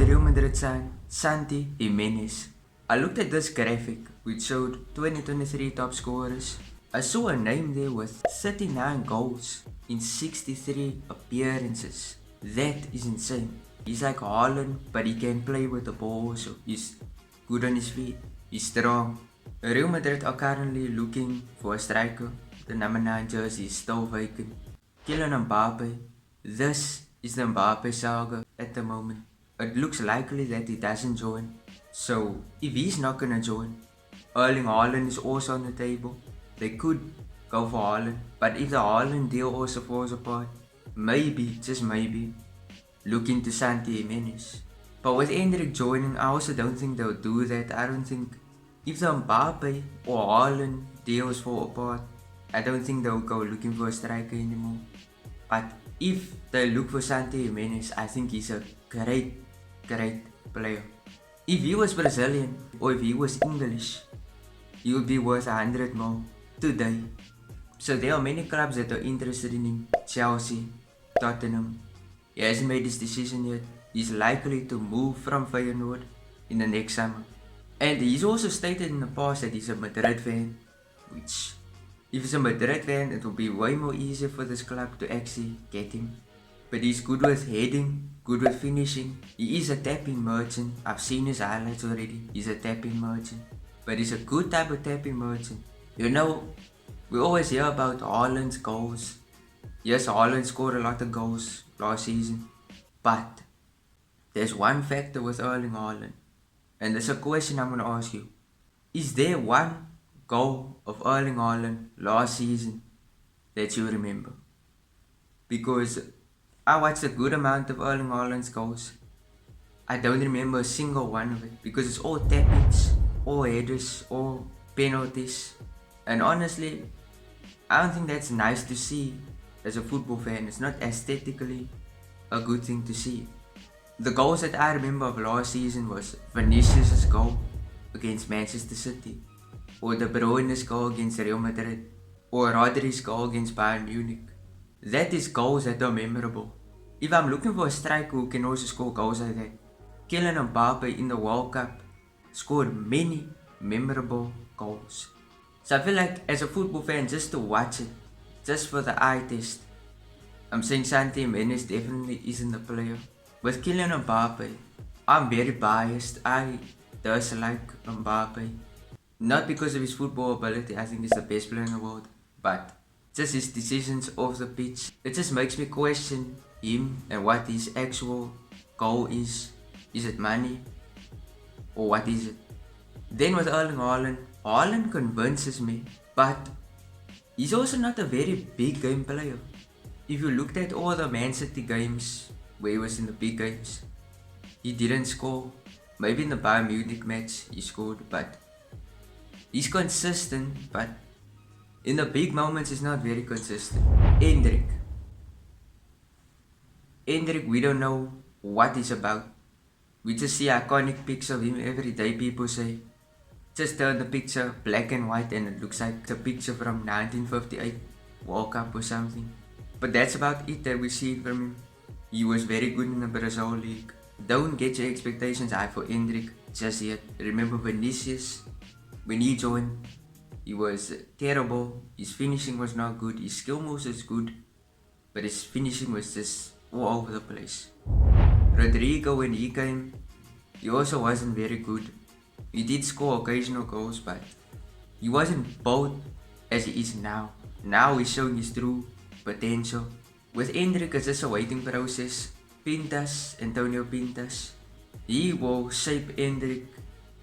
the Real Madrid sign Santi Gimenez. I looked at this graphic which showed 2023 top scorers. I saw a name there with 39 goals in 63 appearances. That is insane. He's like Haaland, but he can play with the ball also. He's good on his feet. He's strong. Real Madrid are currently looking for a striker. The number 9 jersey is still vacant. Kylian Mbappe. This is the Mbappe saga at the moment. It looks likely that he doesn't join. So if he's not gonna join, Erling Haaland is also on the table. They could go for Haaland. But if the Haaland deal also falls apart, maybe, just maybe, look into Santi Gimenez. But with Endrick joining, I also don't think they'll do that. I don't think if the Mbappe or Haaland deals fall apart, I don't think they'll go looking for a striker anymore. But if they look for Santi Gimenez, I think he's a great player. If he was Brazilian or if he was English, he would be worth 100 more today. So there are many clubs that are interested in him. Chelsea, Tottenham. He hasn't made his decision yet. He's likely to move from Feyernoord in the next summer. And he's also stated in the past that he's a Madrid fan, which, if he's a Madrid fan, it will be way more easier for this club to actually get him. But he's good with heading, good with finishing. He is a tapping merchant. I've seen his highlights already. He's a tapping merchant. But he's a good type of tapping merchant. You know, we always hear about Haaland's goals. Yes, Haaland scored a lot of goals last season. But there's one factor with Erling Haaland. And there's a question I'm going to ask you. Is there one goal of Erling Haaland last season that you remember? Because I watched a good amount of Erling Haaland's goals. I don't remember a single one of it because it's all tap-ins, all headers, all penalties. And honestly, I don't think that's nice to see as a football fan. It's not aesthetically a good thing to see. The goals that I remember of last season was Vinicius' goal against Manchester City, or De Bruyne's goal against Real Madrid, or Rodri's goal against Bayern Munich. That is goals that are memorable. If I'm looking for a striker who can also score goals like that, Kylian Mbappe in the World Cup scored many memorable goals. So I feel like as a football fan, just to watch it, just for the eye test, I'm saying Santi Gimenez definitely isn't the player. With Kylian Mbappe, I'm very biased. I dislike Mbappe. Not because of his football ability, I think he's the best player in the world, but just his decisions off the pitch. It just makes me question him and what his actual goal is. Is it money? Or what is it? Then with Erling Haaland, Haaland convinces me, but he's also not a very big game player. If you looked at all the Man City games where he was in the big games, he didn't score. Maybe in the Bayern Munich match he scored, but he's consistent, but in the big moments he's not very consistent. Endrick, we don't know what he's about. We just see iconic pics of him every day. People say, just turn the picture black and white and it looks like a picture from 1958 World Cup or something. But that's about it that we see from him. He was very good in the Brazil League. Don't get your expectations high for Endrick just yet. Remember Vinicius, when he joined, he was terrible. His finishing was not good. His skill moves was good, but his finishing was just all over the place. Rodrigo, when he came, he also wasn't very good. He did score occasional goals, but he wasn't bold as he is now. Now he's showing his true potential. With Endrick, it's just a waiting process. Antonio Pintas, he will shape Endrick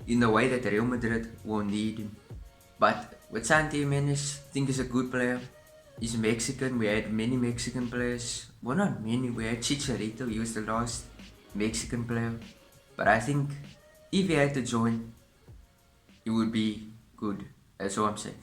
in the way that Real Madrid will need him. But with Santi Gimenez, I think he's a good player. He's Mexican. We had many Mexican players. Well, not many. We had Chicharito. He was the last Mexican player. But I think if he had to join, it would be good. That's all I'm saying.